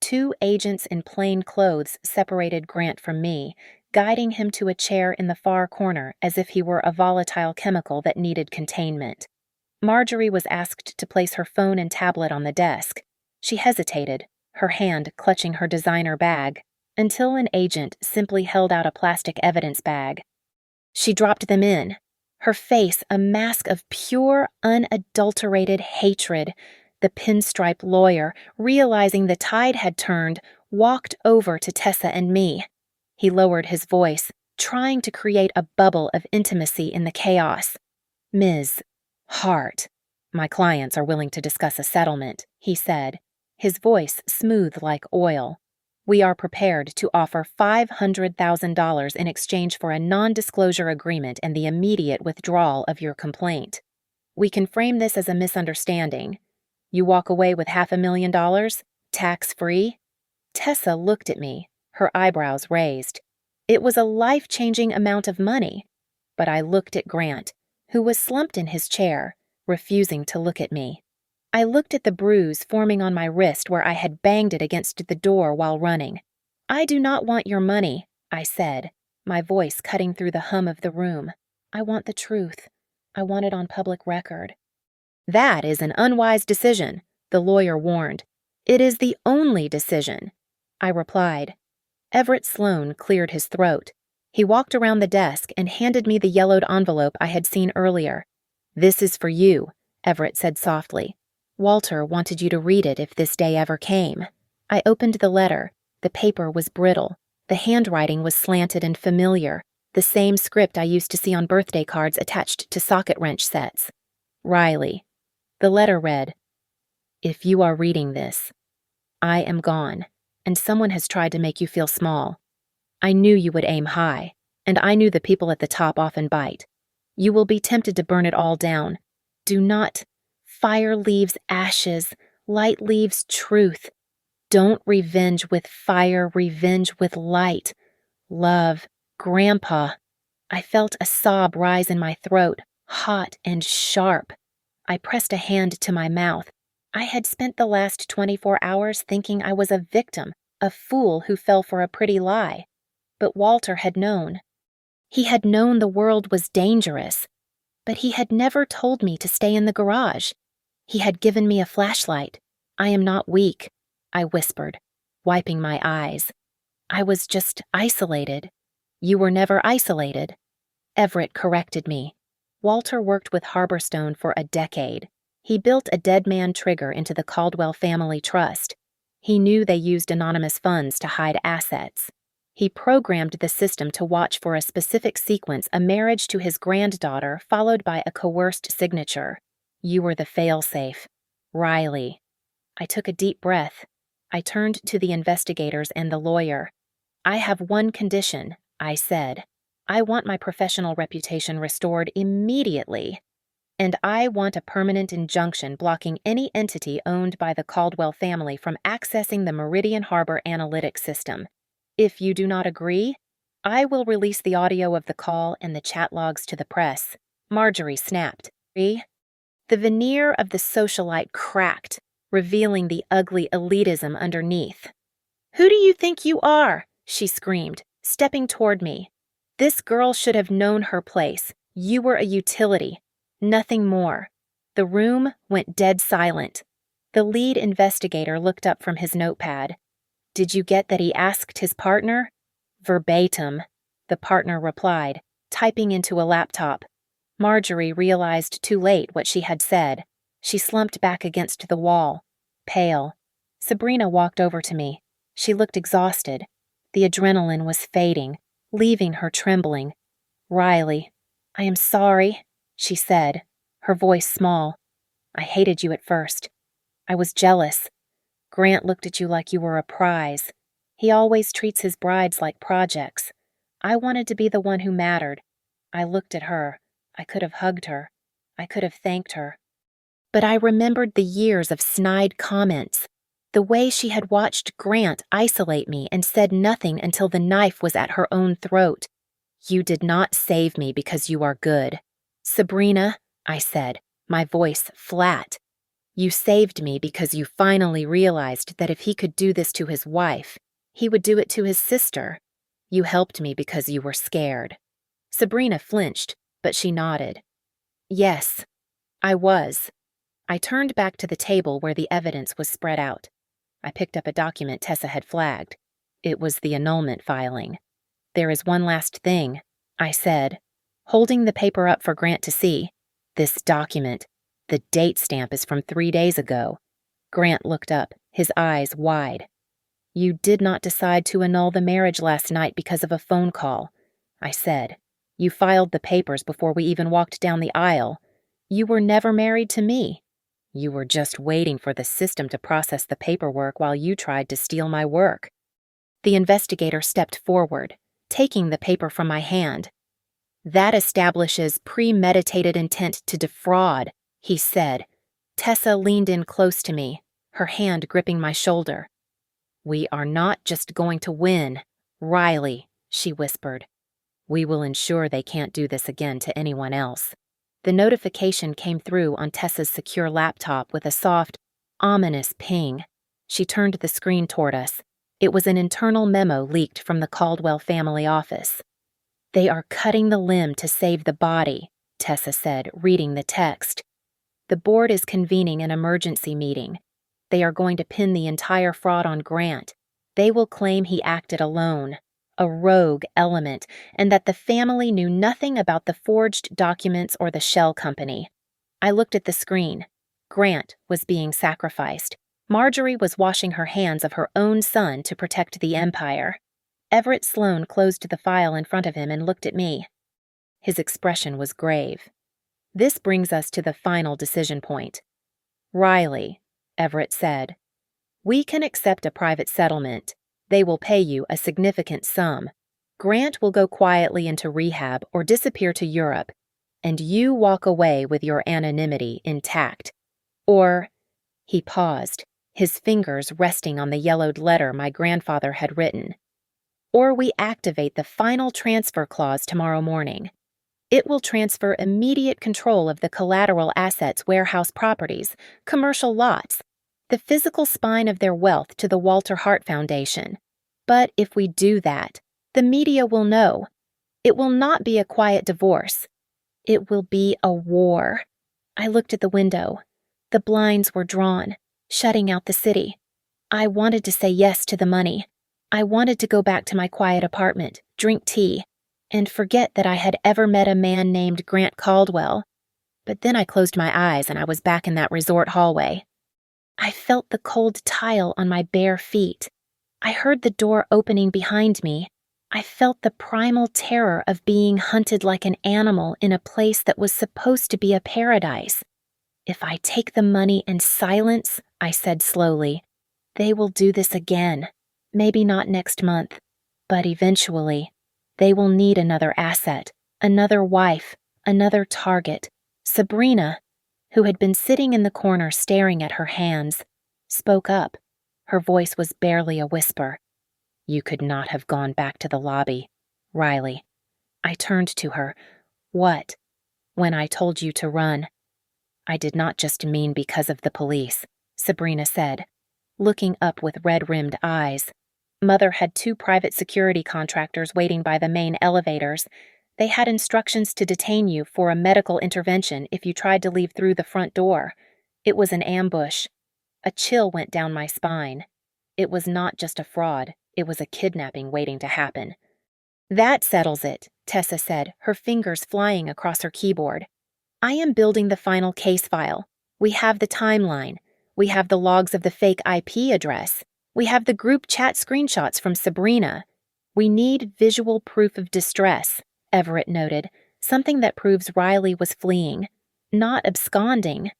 2 agents in plain clothes separated Grant from me, guiding him to a chair in the far corner as if he were a volatile chemical that needed containment. Marjorie was asked to place her phone and tablet on the desk. She hesitated, her hand clutching her designer bag, until an agent simply held out a plastic evidence bag. She dropped them in, her face a mask of pure, unadulterated hatred. The pinstripe lawyer, realizing the tide had turned, walked over to Tessa and me. He lowered his voice, trying to create a bubble of intimacy in the chaos. Ms. Hart, my clients are willing to discuss a settlement, he said, his voice smooth like oil. We are prepared to offer $500,000 in exchange for a non-disclosure agreement and the immediate withdrawal of your complaint. We can frame this as a misunderstanding. You walk away with $500,000, tax-free? Tessa looked at me, her eyebrows raised. It was a life-changing amount of money, but I looked at Grant, who was slumped in his chair, refusing to look at me. I looked at the bruise forming on my wrist where I had banged it against the door while running. "I do not want your money," I said, my voice cutting through the hum of the room. "I want the truth. I want it on public record." "That is an unwise decision," the lawyer warned. "It is the only decision," I replied. Everett Sloan cleared his throat. He walked around the desk and handed me the yellowed envelope I had seen earlier. "This is for you," Everett said softly. "Walter wanted you to read it if this day ever came." I opened the letter. The paper was brittle. The handwriting was slanted and familiar, the same script I used to see on birthday cards attached to socket wrench sets. "Riley." The letter read, "If you are reading this, I am gone, and someone has tried to make you feel small. I knew you would aim high, and I knew the people at the top often bite. You will be tempted to burn it all down. Do not. Fire leaves ashes, light leaves truth. Don't revenge with fire, revenge with light. Love, Grandpa." I felt a sob rise in my throat, hot and sharp. I pressed a hand to my mouth. I had spent the last 24 hours thinking I was a victim, a fool who fell for a pretty lie. But Walter had known. He had known the world was dangerous, but he had never told me to stay in the garage. He had given me a flashlight. "I am not weak," I whispered, wiping my eyes. "I was just isolated." "You were never isolated," Everett corrected me. Walter worked with Harborstone for a decade. He built a dead man trigger into the Caldwell Family Trust. He knew they used anonymous funds to hide assets. He programmed the system to watch for a specific sequence, a marriage to his granddaughter followed by a coerced signature. "You were the failsafe. Riley." I took a deep breath. I turned to the investigators and the lawyer. "I have one condition," I said. "I want my professional reputation restored immediately. And I want a permanent injunction blocking any entity owned by the Caldwell family from accessing the Meridian Harbor analytics system. If you do not agree, I will release the audio of the call and the chat logs to the press." Marjorie snapped. The veneer of the socialite cracked, revealing the ugly elitism underneath. "Who do you think you are?" she screamed, stepping toward me. "This girl should have known her place. You were a utility. Nothing more." The room went dead silent. The lead investigator looked up from his notepad. "Did you get that he asked his partner?" "Verbatim," the partner replied, typing into a laptop. Marjorie realized too late what she had said. She slumped back against the wall, pale. Sabrina walked over to me. She looked exhausted. The adrenaline was fading, leaving her trembling. "Riley, I am sorry," she said, her voice small. "I hated you at first. I was jealous. Grant looked at you like you were a prize. He always treats his brides like projects. I wanted to be the one who mattered. I looked at her. I could have hugged her. I could have thanked her. But I remembered the years of snide comments, the way she had watched Grant isolate me and said nothing until the knife was at her own throat. You did not save me because you are good. Sabrina, I said, my voice flat. You saved me because you finally realized that if he could do this to his wife, he would do it to his sister. You helped me because you were scared. Sabrina flinched, but she nodded. Yes, I was. I turned back to the table where the evidence was spread out. I picked up a document Tessa had flagged. It was the annulment filing. There is one last thing, I said, holding the paper up for Grant to see. This document. The date stamp is from 3 days ago. Grant looked up, his eyes wide. You did not decide to annul the marriage last night because of a phone call, I said. You filed the papers before we even walked down the aisle. You were never married to me. You were just waiting for the system to process the paperwork while you tried to steal my work. The investigator stepped forward, taking the paper from my hand. That establishes premeditated intent to defraud, he said. Tessa leaned in close to me, her hand gripping my shoulder. We are not just going to win, Riley, she whispered. We will ensure they can't do this again to anyone else. The notification came through on Tessa's secure laptop with a soft, ominous ping. She turned the screen toward us. It was an internal memo leaked from the Caldwell family office. "They are cutting the limb to save the body," Tessa said, reading the text. "The board is convening an emergency meeting. They are going to pin the entire fraud on Grant. They will claim he acted alone, a rogue element, and that the family knew nothing about the forged documents or the shell company." I looked at the screen. Grant was being sacrificed. Marjorie was washing her hands of her own son to protect the empire. Everett Sloane closed the file in front of him and looked at me. His expression was grave. "This brings us to the final decision point. Riley," Everett said, "we can accept a private settlement. They will pay you a significant sum. Grant will go quietly into rehab or disappear to Europe, and you walk away with your anonymity intact. Or," he paused, his fingers resting on the yellowed letter my grandfather had written, "or we activate the final transfer clause tomorrow morning. It will transfer immediate control of the collateral assets' warehouse properties, commercial lots, the physical spine of their wealth to the Walter Hart Foundation. But if we do that, the media will know. It will not be a quiet divorce. It will be a war." I looked at the window. The blinds were drawn, shutting out the city. I wanted to say yes to the money. I wanted to go back to my quiet apartment, drink tea, and forget that I had ever met a man named Grant Caldwell. But then I closed my eyes and I was back in that resort hallway. I felt the cold tile on my bare feet. I heard the door opening behind me. I felt the primal terror of being hunted like an animal in a place that was supposed to be a paradise. "If I take the money and silence," I said slowly, "they will do this again. Maybe not next month, but eventually. They will need another asset, another wife, another target." Sabrina, who had been sitting in the corner staring at her hands, spoke up. Her voice was barely a whisper. "You could not have gone back to the lobby, Riley." I turned to her. "What?" "When I told you to run." "I did not just mean because of the police," Sabrina said, looking up with red-rimmed eyes. "Mother had 2 private security contractors waiting by the main elevators. They had instructions to detain you for a medical intervention if you tried to leave through the front door. It was an ambush." A chill went down my spine. It was not just a fraud, it was a kidnapping waiting to happen. "That settles it," Tessa said, her fingers flying across her keyboard. "I am building the final case file. We have the timeline. We have the logs of the fake IP address. We have the group chat screenshots from Sabrina. We need visual proof of distress," Everett noted, "something that proves Riley was fleeing, not absconding."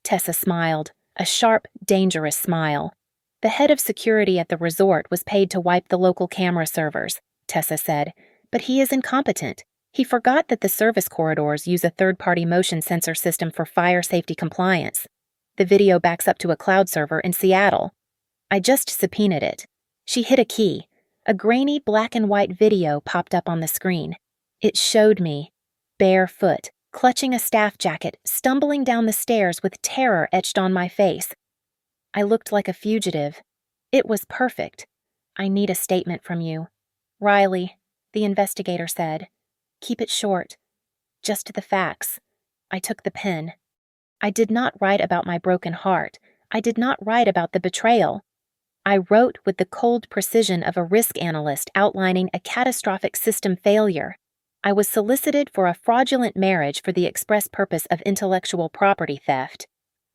Tessa smiled, a sharp, dangerous smile. "The head of security at the resort was paid to wipe the local camera servers," Tessa said, "but he is incompetent. He forgot that the service corridors use a third-party motion sensor system for fire safety compliance. The video backs up to a cloud server in Seattle. I just subpoenaed it." She hit a key. A grainy black-and-white video popped up on the screen. It showed me, barefoot, clutching a staff jacket, stumbling down the stairs with terror etched on my face. I looked like a fugitive. It was perfect. "I need a statement from you." "Riley," the investigator said. "Keep it short. Just the facts." I took the pen. I did not write about my broken heart. I did not write about the betrayal. I wrote with the cold precision of a risk analyst outlining a catastrophic system failure. I was solicited for a fraudulent marriage for the express purpose of intellectual property theft.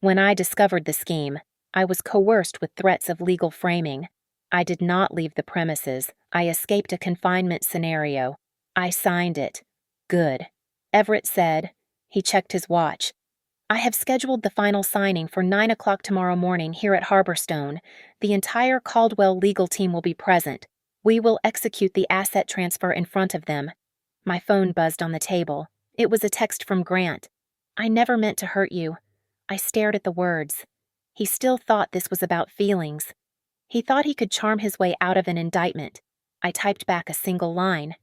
When I discovered the scheme, I was coerced with threats of legal framing. I did not leave the premises. I escaped a confinement scenario. I signed it. Good. Everett said. He checked his watch. "I have scheduled the final signing for 9 o'clock tomorrow morning here at Harborstone. The entire Caldwell legal team will be present. We will execute the asset transfer in front of them." My phone buzzed on the table. It was a text from Grant. "I never meant to hurt you." I stared at the words. He still thought this was about feelings. He thought he could charm his way out of an indictment. I typed back a single line.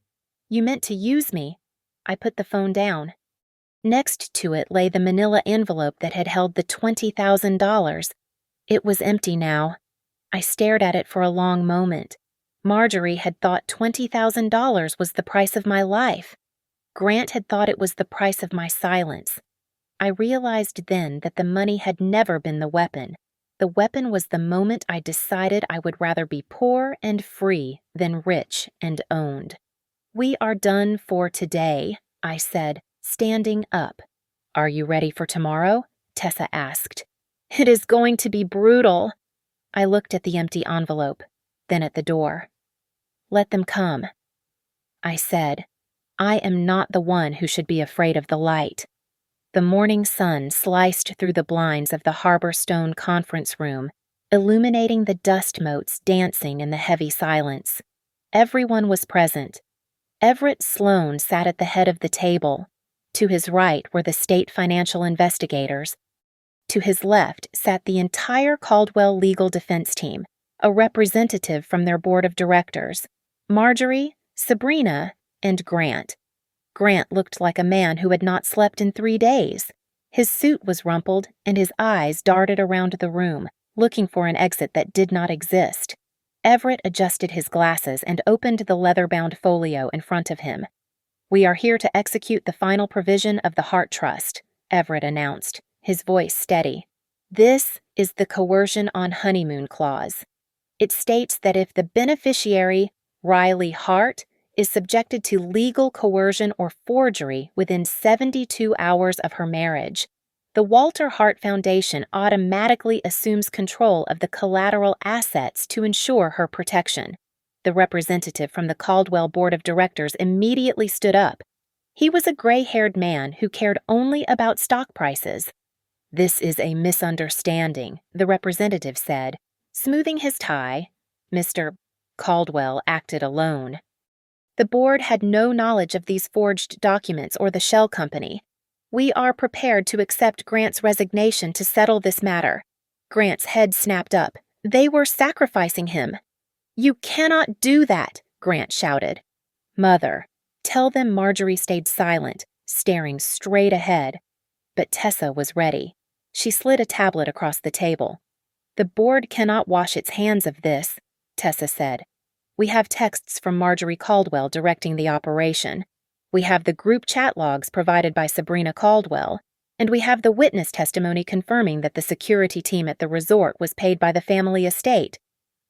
"You meant to use me." I put the phone down. Next to it lay the manila envelope that had held the $20,000. It was empty now. I stared at it for a long moment. Marjorie had thought $20,000 was the price of my life. Grant had thought it was the price of my silence. I realized then that the money had never been the weapon. The weapon was the moment I decided I would rather be poor and free than rich and owned. "We are done for today," I said, standing up. "Are you ready for tomorrow?" Tessa asked. "It is going to be brutal." I looked at the empty envelope, then at the door. "Let them come," I said. I am not the one who should be afraid of the light. The morning sun sliced through the blinds of the Harbor Stone conference room, illuminating the dust motes dancing in the heavy silence. Everyone was present. Everett Sloan sat at the head of the table. To his right were the state financial investigators. To his left sat the entire Caldwell legal defense team, a representative from their board of directors, Marjorie, Sabrina, and Grant. Grant looked like a man who had not slept in 3 days. His suit was rumpled, and his eyes darted around the room, looking for an exit that did not exist. Everett adjusted his glasses and opened the leather-bound folio in front of him. "We are here to execute the final provision of the Hart Trust," Everett announced, his voice steady. "This is the coercion on honeymoon clause. It states that if the beneficiary, Riley Hart, is subjected to legal coercion or forgery within 72 hours of her marriage, the Walter Hart Foundation automatically assumes control of the collateral assets to ensure her protection." The representative from the Caldwell Board of Directors immediately stood up. He was a gray-haired man who cared only about stock prices. "This is a misunderstanding," the representative said, smoothing his tie. Mr. Caldwell acted alone. The board had no knowledge of these forged documents or the shell company. "We are prepared to accept Grant's resignation to settle this matter." Grant's head snapped up. "They were sacrificing him." "You cannot do that," Grant shouted. "Mother, tell them Marjorie stayed silent, staring straight ahead." But Tessa was ready. She slid a tablet across the table. "The board cannot wash its hands of this," Tessa said. "We have texts from Marjorie Caldwell directing the operation. We have the group chat logs provided by Sabrina Caldwell, and we have the witness testimony confirming that the security team at the resort was paid by the family estate.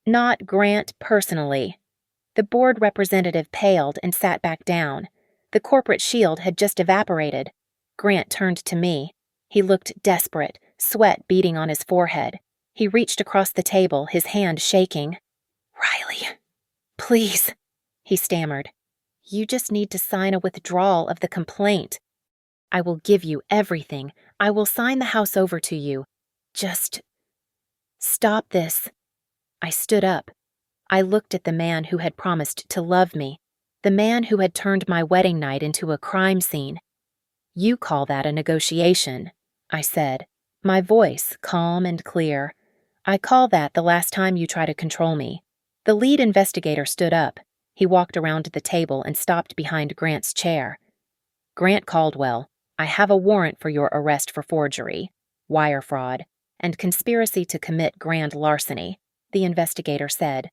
Not Grant personally." The board representative paled and sat back down. The corporate shield had just evaporated. Grant turned to me. He looked desperate, sweat beading on his forehead. He reached across the table, his hand shaking. "Riley, please," he stammered. "You just need to sign a withdrawal of the complaint. I will give you everything. I will sign the house over to you. Just stop this." I stood up. I looked at the man who had promised to love me, the man who had turned my wedding night into a crime scene. "You call that a negotiation," I said, my voice calm and clear. "I call that the last time you try to control me." The lead investigator stood up. He walked around the table and stopped behind Grant's chair. "Grant Caldwell, I have a warrant for your arrest for forgery, wire fraud, and conspiracy to commit grand larceny," the investigator said.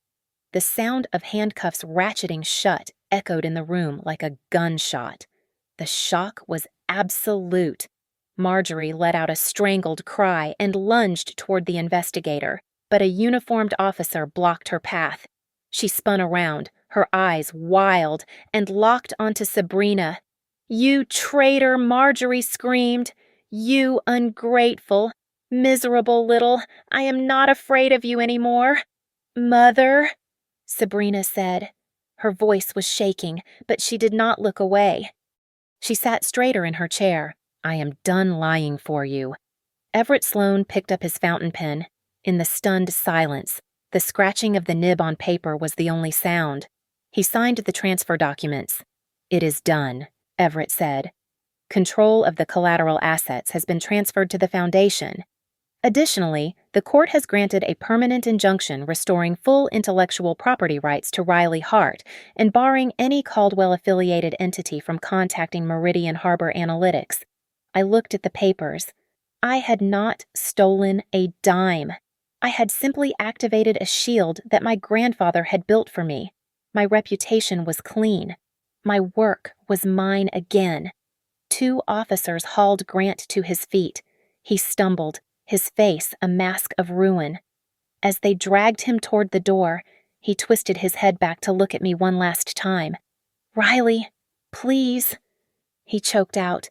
The sound of handcuffs ratcheting shut echoed in the room like a gunshot. The shock was absolute. Marjorie let out a strangled cry and lunged toward the investigator, but a uniformed officer blocked her path. She spun around, her eyes wild, and locked onto Sabrina. "You traitor!" Marjorie screamed. "You ungrateful, miserable little, I am not afraid of you anymore." "Mother," Sabrina said. Her voice was shaking, but she did not look away. She sat straighter in her chair. "I am done lying for you." Everett Sloan picked up his fountain pen. In the stunned silence, the scratching of the nib on paper was the only sound. He signed the transfer documents. "It is done," Everett said. "Control of the collateral assets has been transferred to the foundation. Additionally, the court has granted a permanent injunction restoring full intellectual property rights to Riley Hart and barring any Caldwell-affiliated entity from contacting Meridian Harbor Analytics. I looked at the papers. I had not stolen a dime. I had simply activated a shield that my grandfather had built for me. My reputation was clean. My work was mine again. 2 officers hauled Grant to his feet. He stumbled, his face a mask of ruin. As they dragged him toward the door, he twisted his head back to look at me one last time. "Riley, please," he choked out.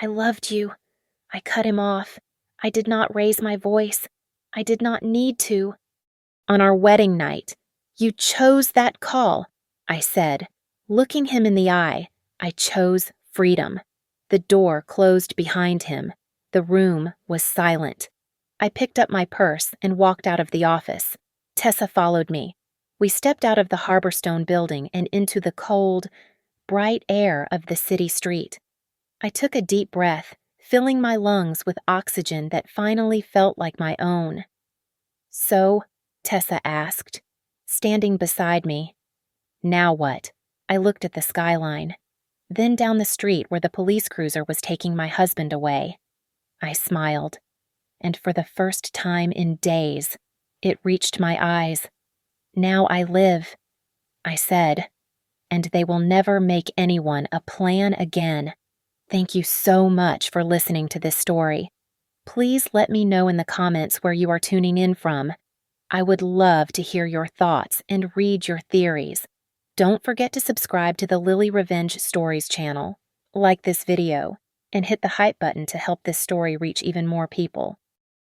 "I loved you." I cut him off. I did not raise my voice. I did not need to. "On our wedding night, you chose that call," I said. Looking him in the eye, I chose freedom. The door closed behind him. The room was silent. I picked up my purse and walked out of the office. Tessa followed me. We stepped out of the Harborstone building and into the cold, bright air of the city street. I took a deep breath, filling my lungs with oxygen that finally felt like my own. "So?" Tessa asked, standing beside me. "Now what?" I looked at the skyline, then down the street where the police cruiser was taking my husband away. I smiled, and for the first time in days, it reached my eyes. "Now I live," I said, "and they will never make anyone a plan again." Thank you so much for listening to this story. Please let me know in the comments where you are tuning in from. I would love to hear your thoughts and read your theories. Don't forget to subscribe to the Lily Revenge Stories channel, like this video, and hit the hype button to help this story reach even more people.